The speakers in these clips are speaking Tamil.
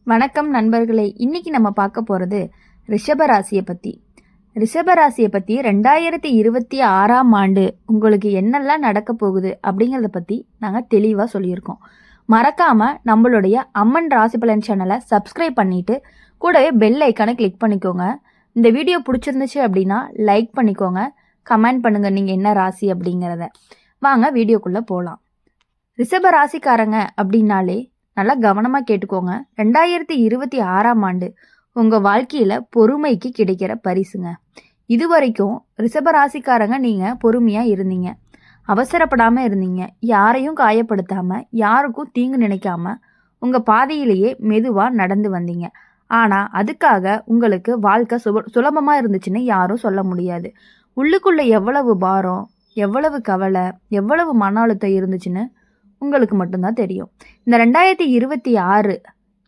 வணக்கம் நண்பர்களே. இன்னைக்கு நம்ம பார்க்க போகிறது ரிஷபராசியை பற்றி. ரிஷபராசியை பற்றி 2026ஆம் ஆண்டு உங்களுக்கு என்னெல்லாம் நடக்க போகுது அப்படிங்கிறத பற்றி நாங்கள் தெளிவாக சொல்லியிருக்கோம். மறக்காமல் நம்மளுடைய அம்மன் ராசி பலன் சேனலை சப்ஸ்கிரைப் பண்ணிவிட்டு கூடவே பெல் ஐக்கானை கிளிக் பண்ணிக்கோங்க. இந்த வீடியோ பிடிச்சிருந்துச்சு அப்படின்னா லைக் பண்ணிக்கோங்க, கமெண்ட் பண்ணுங்கள் நீங்கள் என்ன ராசி அப்படிங்கிறத. வாங்க வீடியோக்குள்ளே போகலாம். ரிஷபராசிக்காரங்க அப்படின்னாலே நல்லா கவனமாக கேட்டுக்கோங்க. 2026ஆம் ஆண்டு உங்கள் வாழ்க்கையில் பொறுமைக்கு கிடைக்கிற பரிசுங்க. இது வரைக்கும் ரிஷபராசிக்காரங்க நீங்கள் பொறுமையாக இருந்தீங்க, அவசரப்படாமல் இருந்தீங்க, யாரையும் காயப்படுத்தாமல் யாருக்கும் தீங்கு நினைக்காம உங்கள் பாதையிலேயே மெதுவாக நடந்து வந்தீங்க. ஆனால் அதுக்காக உங்களுக்கு வாழ்க்கை சுலபமாக இருந்துச்சுன்னு யாரும் சொல்ல முடியாது. உள்ளுக்குள்ளே எவ்வளவு பாரம், எவ்வளவு கவலை, எவ்வளவு மன அழுத்தம் இருந்துச்சுன்னு உங்களுக்கு மட்டும்தான் தெரியும். இந்த 2026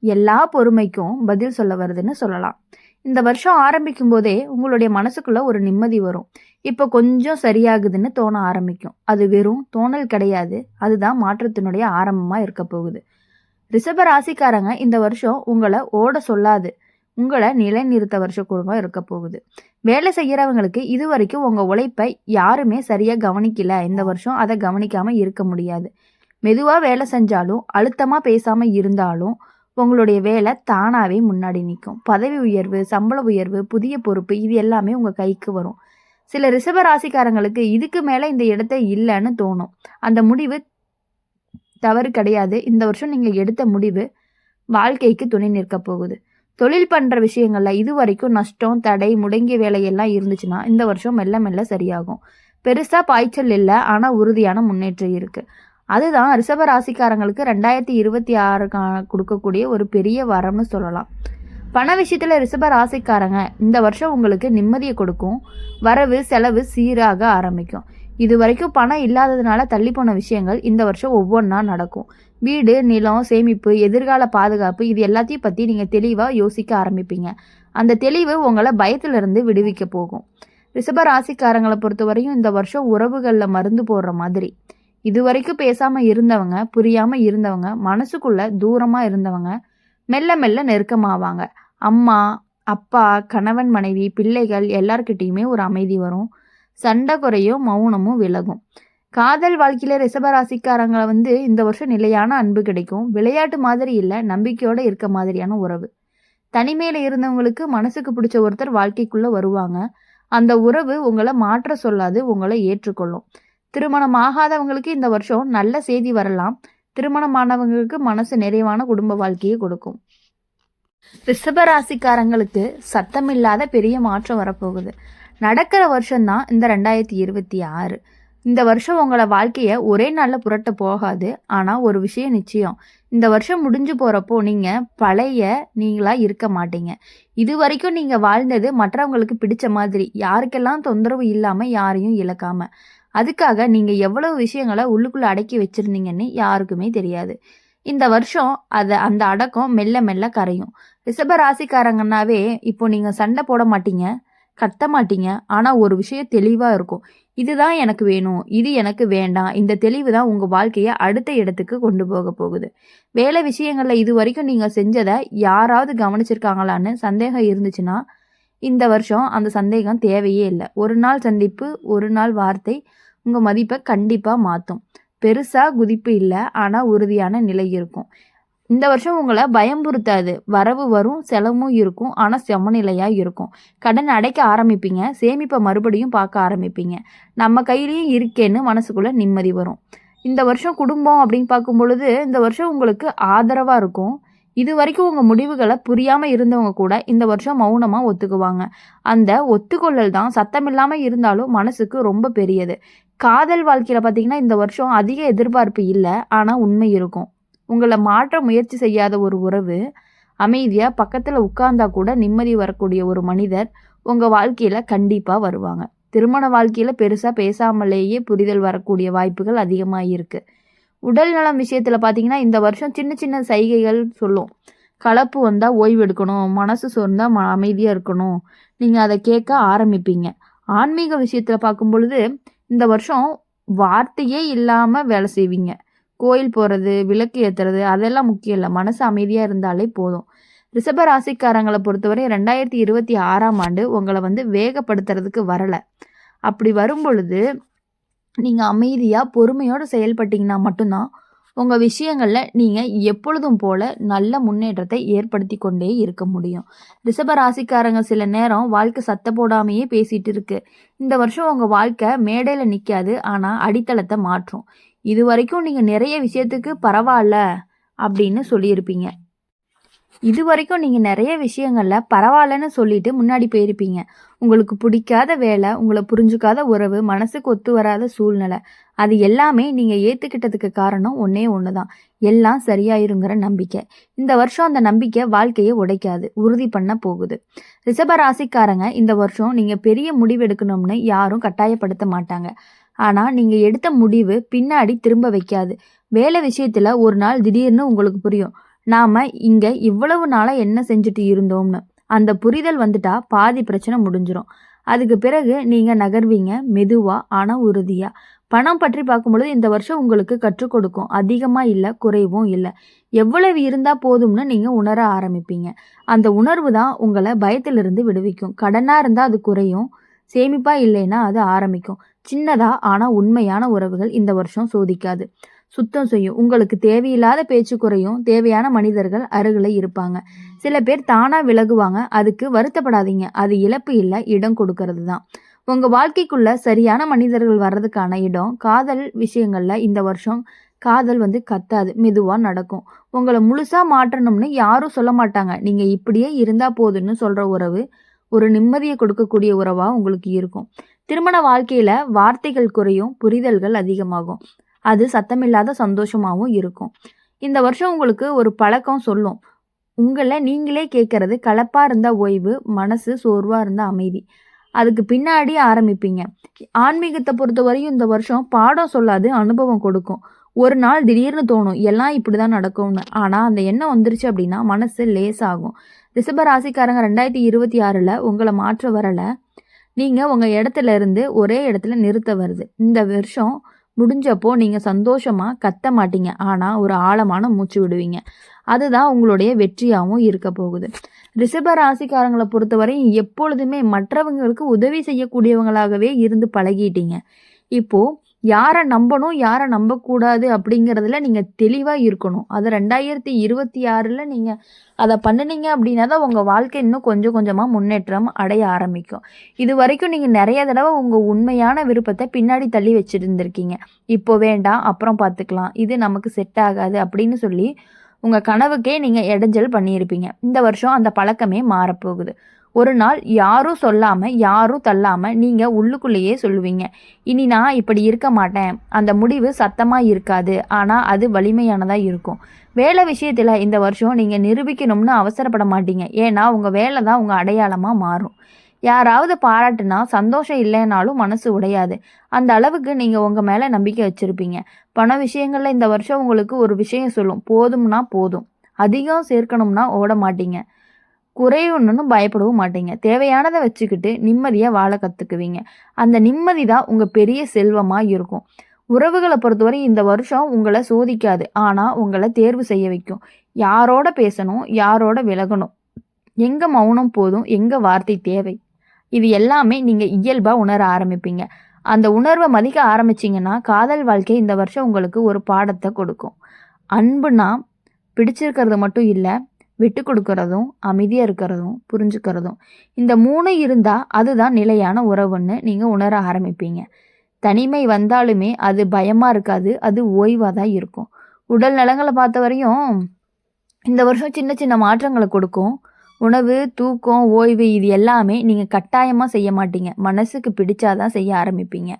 எல்லா பொறுமைக்கும் பதில் சொல்ல வருதுன்னு சொல்லலாம். இந்த வருஷம் ஆரம்பிக்கும் போதே உங்களுடைய மனசுக்குள்ள ஒரு நிம்மதி வரும். இப்போ கொஞ்சம் சரியாகுதுன்னு தோண ஆரம்பிக்கும். அது வெறும் தோணல் கிடையாது, அதுதான் மாற்றத்தினுடைய ஆரம்பமாக இருக்க போகுது. ரிஷப ராசிக்காரங்க இந்த வருஷம் உங்களை ஓட சொல்லாது, உங்களை நிலைநிறுத்த வருஷம் குடும்பம் இருக்க போகுது. வேலை செய்கிறவங்களுக்கு இது வரைக்கும் உங்கள் உழைப்பை யாருமே சரியாக கவனிக்கல. இந்த வருஷம் அதை கவனிக்காமல் இருக்க முடியாது. மெதுவாக வேலை செஞ்சாலும் அழுத்தமாக பேசாமல் இருந்தாலும் உங்களுடைய வேலை தானாகவே முன்னாடி நிற்கும். பதவி உயர்வு, சம்பள உயர்வு, புதிய பொறுப்பு இது எல்லாமே உங்கள் கைக்கு வரும். சில ரிஷப ராசிக்காரங்களுக்கு இதுக்கு மேலே இந்த இடத்த இல்லைன்னு தோணும். அந்த முடிவு தவறு கிடையாது. இந்த வருஷம் நீங்கள் எடுத்த முடிவு வாழ்க்கைக்கு துணை நிற்க போகுது. தொழில் பண்ணுற விஷயங்களில் இது வரைக்கும் நஷ்டம், தடை, முடங்கிய வேலையெல்லாம் இருந்துச்சுன்னா இந்த வருஷம் மெல்ல மெல்ல சரியாகும். பெருசாக பாய்ச்சல் இல்லை, ஆனால் உறுதியான முன்னேற்றம் இருக்குது. அதுதான் ரிஷப ராசிக்காரங்களுக்கு 2026 கொடுக்கக்கூடிய ஒரு பெரிய வரம்னு சொல்லலாம். பண விஷயத்தில் ரிஷப ராசிக்காரங்க இந்த வருஷம் உங்களுக்கு நிம்மதியை கொடுக்கும். வரவு செலவு சீராக ஆரம்பிக்கும். இது வரைக்கும் பணம் இல்லாததுனால தள்ளி போன விஷயங்கள் இந்த வருஷம் ஒவ்வொன்றா நடக்கும். வீடு, நிலம், சேமிப்பு, எதிர்கால பாதுகாப்பு இது எல்லாத்தையும் பற்றி நீங்கள் தெளிவாக யோசிக்க ஆரம்பிப்பீங்க. அந்த தெளிவு உங்களை பயத்திலிருந்து விடுவிக்க போகும். ரிஷப ராசிக்காரங்களை பொறுத்தவரையும் இந்த வருஷம் உறவுகளில் மருந்து போடுற மாதிரி. இது வரைக்கும் பேசாமல் இருந்தவங்க, புரியாமல் இருந்தவங்க, மனசுக்குள்ள தூரமாக இருந்தவங்க மெல்ல மெல்ல நெருக்கமாவாங்க. அம்மா, அப்பா, கணவன், மனைவி, பிள்ளைகள் எல்லார்கிட்டையுமே ஒரு அமைதி வரும். சண்டை குறையும், மௌனமும் விலகும். காதல் வாழ்க்கையில ரிஷபராசிக்காரங்களை இந்த வருஷம் நிலையான அன்பு கிடைக்கும். விளையாட்டு மாதிரி இல்லை, நம்பிக்கையோடு இருக்க மாதிரியான உறவு. தனிமையில் இருந்தவங்களுக்கு மனசுக்கு பிடிச்ச ஒருத்தர் வாழ்க்கைக்குள்ளே வருவாங்க. அந்த உறவு உங்களை மாற்ற சொல்லாது, உங்களை ஏற்றுக்கொள்ளும். திருமணம் ஆகாதவங்களுக்கு இந்த வருஷம் நல்ல செய்தி வரலாம். திருமணமானவங்களுக்கு மனசு நிறைவான குடும்ப வாழ்க்கையை கொடுக்கும். ரிஷப ராசிக்காரங்களுக்கு சத்தமில்லாத பெரிய மாற்றம் வரப்போகுது. நடக்கிற வருஷம்தான் இந்த 2026. இந்த வருஷம் உங்களை வாழ்க்கையை ஒரே நாளில் புரட்ட போகாது. ஆனால் ஒரு விஷயம் நிச்சயம், இந்த வருஷம் முடிஞ்சு போகிறப்போ நீங்கள் பழைய நீங்களாக இருக்க மாட்டீங்க. இது வரைக்கும் நீங்கள் வாழ்ந்தது மற்றவங்களுக்கு பிடிச்ச மாதிரி, யாருக்கெல்லாம் தொந்தரவு இல்லாமல், யாரையும் இழக்காமல். அதுக்காக நீங்கள் எவ்வளவு விஷயங்களை உள்ளுக்குள்ளே அடக்கி வச்சுருந்தீங்கன்னு யாருக்குமே தெரியாது. இந்த வருஷம் அந்த அடக்கம் மெல்ல மெல்ல கரையும். ரிஷப ராசிக்காரங்கன்னாவே இப்போ நீங்கள் சண்டை போட மாட்டீங்க, கத்த மாட்டீங்க. ஆனால் ஒரு விஷயம் தெளிவாக இருக்கும். இதுதான் எனக்கு வேணும், இது எனக்கு வேண்டாம். இந்த தெளிவு தான் உங்கள் வாழ்க்கையை அடுத்த இடத்துக்கு கொண்டு போக போகுது. வேலை விஷயங்களில் இது வரைக்கும் நீங்கள் செஞ்சதை யாராவது கவனிச்சிருக்காங்களான்னு சந்தேகம் இருந்துச்சுன்னா இந்த வருஷம் அந்த சந்தேகம் தேவையே இல்லை. ஒரு நாள் சந்திப்பு, ஒரு நாள் வார்த்தை உங்கள் மதிப்பை கண்டிப்பாக மாற்றும். பெருசாக குதிப்பு இல்லை, ஆனால் உறுதியான நிலை இருக்கும். இந்த வருஷம் உங்களை பயம்புறுத்தாது. வரவு வரும், செலவும் இருக்கும், ஆனால் சமநிலையாக இருக்கும். கடன் அடைக்க ஆரம்பிப்பீங்க, சேமிப்பை மறுபடியும் பார்க்க ஆரம்பிப்பீங்க. நம்ம கையிலையும் இருக்கேன்னு மனசுக்குள்ளே நிம்மதி வரும். இந்த வருஷம் குடும்பம் அப்படின்னு பார்க்கும் பொழுது இந்த வருஷம் உங்களுக்கு ஆதரவாக இருக்கும். இது வரைக்கும் உங்கள் முடிவுகளை புரியாமல் இருந்தவங்க கூட இந்த வருஷம் மௌனமாக ஒத்துக்குவாங்க. அந்த ஒத்துக்கொள்ளல் தான் சத்தமில்லாமல் இருந்தாலும் மனசுக்கு ரொம்ப பெரியது. காதல் வாழ்க்கையில் பார்த்தீங்கன்னா இந்த வருஷம் அதிக எதிர்பார்ப்பு இல்லை, ஆனால் உண்மை இருக்கும். உங்களை மாற்ற முயற்சி செய்யாத ஒரு உறவு, அமைதியாக பக்கத்தில் உட்கார்ந்தா கூட நிம்மதி வரக்கூடிய ஒரு மனிதர் உங்கள் வாழ்க்கையில் கண்டிப்பாக வருவாங்க. திருமண வாழ்க்கையில் பெருசாக பேசாமலேயே புரிதல் வரக்கூடிய வாய்ப்புகள் அதிகமாக இருக்குது. உடல் நலம் விஷயத்தில் பார்த்தீங்கன்னா இந்த வருஷம் சின்ன சின்ன சைகைகள் சொல்லும். கலப்பு வந்தால் ஓய்வு எடுக்கணும், மனசு சொர்ந்தால் அமைதியாக இருக்கணும், நீங்கள் அதை கேட்க ஆரம்பிப்பீங்க. ஆன்மீக விஷயத்தில் பார்க்கும் பொழுது இந்த வருஷம் வார்த்தையே இல்லாமல் வேலை செய்வீங்க. கோயில் போகிறது, விளக்கு ஏற்றுறது அதெல்லாம் முக்கியம் இல்லை. மனசு அமைதியாக இருந்தாலே போதும். ரிஷப ராசிக்காரங்களை பொறுத்தவரை 2026ஆம் ஆண்டு உங்களை வேகப்படுத்துறதுக்கு வரலை. அப்படி வரும் பொழுது நீங்கள் அமைதியாக பொறுமையோடு செயல்பட்டீங்கன்னா மட்டும்தான் உங்கள் விஷயங்களில் நீங்கள் எப்பொழுதும் போல் நல்ல முன்னேற்றத்தை ஏற்படுத்தி கொண்டே இருக்க முடியும். ரிஷப ராசிக்காரங்க சில நேரம் வாழ்க்கை சத்த போடாமையே பேசிகிட்டு இருக்கு. இந்த வருஷம் உங்கள் வாழ்க்கை மேடையில் நிற்காது, ஆனால் அடித்தளத்தை மாற்றும். இது வரைக்கும் நீங்கள் நிறைய விஷயத்துக்கு பரவாயில்ல அப்படின்னு சொல்லியிருப்பீங்க. இது வரைக்கும் நீங்கள் நிறைய விஷயங்களில் பரவாயில்லன்னு சொல்லிட்டு முன்னாடி போயிருப்பீங்க. உங்களுக்கு பிடிக்காத வேலை, உங்களை புரிஞ்சுக்காத உறவு, மனசுக்கு ஒத்து வராத சூழ்நிலை, அது எல்லாமே நீங்கள் ஏற்றுக்கிட்டதுக்கு காரணம் ஒன்றே ஒன்று தான். எல்லாம் சரியாயிருங்கிற நம்பிக்கை. இந்த வருஷம் அந்த நம்பிக்கை வாழ்க்கையை உடைக்காது, உறுதி பண்ண போகுது. ரிஷப ராசிக்காரங்க இந்த வருஷம் நீங்கள் பெரிய முடிவு எடுக்கணும்னு யாரும் கட்டாயப்படுத்த மாட்டாங்க. ஆனால் நீங்கள் எடுத்த முடிவு பின்னாடி திரும்ப வைக்காது. வேலை விஷயத்தில் ஒரு நாள் திடீர்னு உங்களுக்கு புரியும், நாம் இங்கே இவ்வளவு நாளாக என்ன செஞ்சுட்டு இருந்தோம்னு. அந்த புரிதல் வந்துட்டா பாதி பிரச்சனை முடிஞ்சிடும். அதுக்கு பிறகு நீங்கள் நகர்வீங்க, மெதுவாக ஆனால் உறுதியாக. பணம் பற்றி பார்க்கும்பொழுது இந்த வருஷம் உங்களுக்கு கற்றுக் கொடுக்கும். அதிகமாக இல்லை, குறைவும் இல்லை. எவ்வளவு இருந்தால் போதும்னு நீங்கள் உணர ஆரம்பிப்பீங்க. அந்த உணர்வு தான் உங்களை பயத்திலிருந்து விடுவிக்கும். கடனாக இருந்தால் அது குறையும், சேமிப்பாக இல்லைன்னா அது ஆரம்பிக்கும். சின்னதாக ஆனால் உண்மையான உறவுகள் இந்த வருஷம் சோதிக்காது, சுத்தம் செய்யும். உங்களுக்கு தேவையில்லாத பேச்சு குறையும். தேவையான மனிதர்கள் அருகில் இருப்பாங்க. சில பேர் தானாக விலகுவாங்க. அதுக்கு வருத்தப்படாதீங்க. அது இழப்பு இல்லை, இடம் கொடுக்கறது தான். உங்கள் வாழ்க்கைக்குள்ள சரியான மனிதர்கள் வர்றதுக்கான இடம். காதல் விஷயங்களில் இந்த வருஷம் காதல் கத்தாது, மெதுவாக நடக்கும். உங்களை முழுசாக மாற்றணும்னு யாரும் சொல்ல மாட்டாங்க. நீங்கள் இப்படியே இருந்தால் போதுன்னு சொல்கிற உறவு ஒரு நிம்மதியை கொடுக்கக்கூடிய உறவாக உங்களுக்கு இருக்கும். திருமண வாழ்க்கையில் வார்த்தைகள் குறையும், புரிதல்கள் அதிகமாகும். அது சத்தமில்லாத சந்தோஷமாகவும் இருக்கும். இந்த வருஷம் உங்களுக்கு ஒரு பழக்கம் சொல்லும், உங்களை நீங்களே கேட்கறது. கலப்பாக இருந்தால் ஓய்வு, மனசு சோர்வாக இருந்தால் அமைதி. அதுக்கு பின்னாடி ஆரம்பிப்பீங்க. ஆன்மீகத்தை பொறுத்தவரையும் இந்த வருஷம் பாடம் சொல்லாது, அனுபவம் கொடுக்கும். ஒரு நாள் திடீர்னு தோணும் எல்லாம் இப்படி தான் நடக்கும்னு. ஆனால் அந்த எண்ணம் வந்துருச்சு அப்படின்னா மனசு லேசாகும். ரிஷப ராசிக்காரங்க 2026 உங்களை மாற்ற வரலை, நீங்கள் உங்கள் இடத்துல இருந்து ஒரே இடத்துல நிறுத்த வருது. இந்த வருஷம் முடிஞ்சப்போ நீங்கள் சந்தோஷமாக கத்த மாட்டீங்க, ஆனால் ஒரு ஆழமான மூச்சு விடுவீங்க. அதுதான் உங்களுடைய வெற்றியாகவும் இருக்க போகுது. ரிஷப ராசிக்காரங்களை பொறுத்தவரை எப்பொழுதுமே மற்றவங்களுக்கு உதவி செய்யக்கூடியவங்களாகவே இருந்து பழகிட்டீங்க. இப்போது யாரை நம்பணும், யாரை நம்பக்கூடாது அப்படிங்கிறதுல நீங்கள் தெளிவாக இருக்கணும். அது 2026 நீங்கள் அதை பண்ணினீங்க அப்படின்னா தான் உங்கள் வாழ்க்கை இன்னும் கொஞ்சம் கொஞ்சமாக முன்னேற்றம் அடைய ஆரம்பிக்கும். இது வரைக்கும் நீங்கள் நிறைய தடவை உங்கள் உண்மையான விருப்பத்தை பின்னாடி தள்ளி வச்சுருந்துருக்கீங்க. இப்போ வேண்டாம், அப்புறம் பார்த்துக்கலாம், இது நமக்கு செட் ஆகாது அப்படின்னு சொல்லி உங்கள் கனவுக்கே நீங்கள் இடைஞ்சல் பண்ணியிருப்பீங்க. இந்த வருஷம் அந்த பழக்கமே மாறப்போகுது. ஒரு நாள் யாரும் சொல்லாமல், யாரும் தள்ளாமல் நீங்கள் உள்ளுக்குள்ளேயே சொல்லுவீங்க, இனி நான் இப்படி இருக்க மாட்டேன். அந்த முடிவு சத்தமாக இருக்காது, ஆனால் அது வலிமையானதாக இருக்கும். வேலை விஷயத்தில் இந்த வருஷம் நீங்கள் நிரூபிக்கணும்னு அவசரப்பட மாட்டீங்க. ஏன்னா உங்கள் வேலை தான் உங்கள் அடையாளமாக மாறும். யாராவது பாராட்டுனா சந்தோஷம் இல்லைனாலும் மனசு உடையாது. அந்த அளவுக்கு நீங்கள் உங்கள் மேலே நம்பிக்கை வச்சுருப்பீங்க. பண விஷயங்களில் இந்த வருஷம் உங்களுக்கு ஒரு விஷயம் சொல்லும், போதும்னா போதும். அதிகம் சேர்க்கணும்னா ஓட மாட்டீங்க, குறையணும்னு பயப்படவும் மாட்டீங்க. தேவையானதை வச்சுக்கிட்டு நிம்மதியாக வாழ கற்றுக்குவீங்க. அந்த நிம்மதி தான் உங்கள் பெரிய செல்வமாக இருக்கும். உறவுகளை பொறுத்தவரை இந்த வருஷம் உங்களை சோதிக்காது, ஆனால் உங்களை தேர்வு செய்ய வைக்கும். யாரோட பேசணும், யாரோட விலகணும், எங்கே மௌனம் போதும், எங்கே வார்த்தை தேவை, இது எல்லாமே நீங்கள் இயல்பாக உணர ஆரம்பிப்பீங்க. அந்த உணர்வை மதிக்க ஆரம்பிச்சிங்கன்னா காதல் வாழ்க்கை இந்த வருஷம் உங்களுக்கு ஒரு பாடத்தை கொடுக்கும். அன்புனா பிடிச்சிருக்கிறது மட்டும் இல்லை, விட்டு கொடுக்கறதும், அமைதியாக இருக்கிறதும், புரிஞ்சுக்கிறதும். இந்த 3 இருந்தால் அதுதான் நிலையான உறவுன்னு நீங்கள் உணர ஆரம்பிப்பீங்க. தனிமை வந்தாலுமே அது பயமாக இருக்காது, அது ஓய்வாக தான் இருக்கும். உடல் நலங்களை பார்த்த வரையும் இந்த வருஷம் சின்ன சின்ன மாற்றங்களை கொடுக்கும். உணவு, தூக்கம், ஓய்வு இது எல்லாமே நீங்கள் கட்டாயமாக செய்ய மாட்டீங்க, மனசுக்கு பிடிச்சாதான் செய்ய ஆரம்பிப்பீங்க.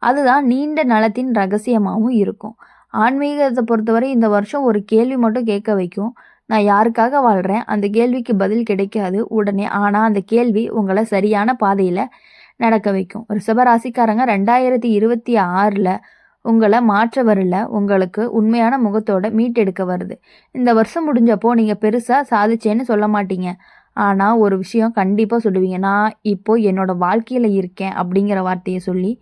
அதுதான் நீண்ட நலத்தின் ரகசியமாகவும் இருக்கும். ஆன்மீகத்தை பொறுத்தவரை இந்த வருஷம் ஒரு கேள்வி மட்டும் கேட்க வைக்கும், நான் யாருக்காக வாழ்கிறேன்? அந்த கேள்விக்கு பதில் கிடைக்காது உடனே, ஆனால் அந்த கேள்வி உங்களை சரியான பாதையில் நடக்க வைக்கும். ரிஷபராசிக்காரங்க 2026 உங்களை மாற்ற வரல, உங்களுக்கு உண்மையான முகத்தோட மீட்டெடுக்க வருது. இந்த வருஷம் முடிஞ்சப்போ நீங்கள் பெருசாக சாதிச்சேன்னு சொல்ல மாட்டீங்க, ஆனால் ஒரு விஷயம் கண்டிப்பாக சொல்லுவீங்க, நான் இப்போது என்னோடய வாழ்க்கையில் இருக்கேன் அப்படிங்கிற வார்த்தையை சொல்லி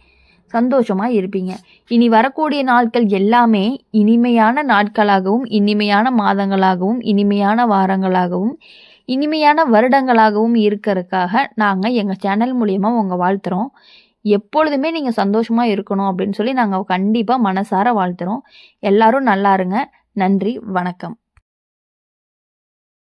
சந்தோஷமாக இருப்பீங்க. இனி வரக்கூடிய நாட்கள் எல்லாமே இனிமையான நாட்களாகவும், இனிமையான மாதங்களாகவும், இனிமையான வாரங்களாகவும், இனிமையான வருடங்களாகவும் இருக்கிறதுக்காக நாங்கள் எங்கள் சேனல் மூலிமா உங்கள் வாழ்த்துறோம். எப்பொழுதுமே நீங்கள் சந்தோஷமாக இருக்கணும் அப்படின்னு சொல்லி நாங்கள் கண்டிப்பாக மனசார வாழ்த்துறோம். எல்லாரும் நல்லா இருங்க. நன்றி, வணக்கம்.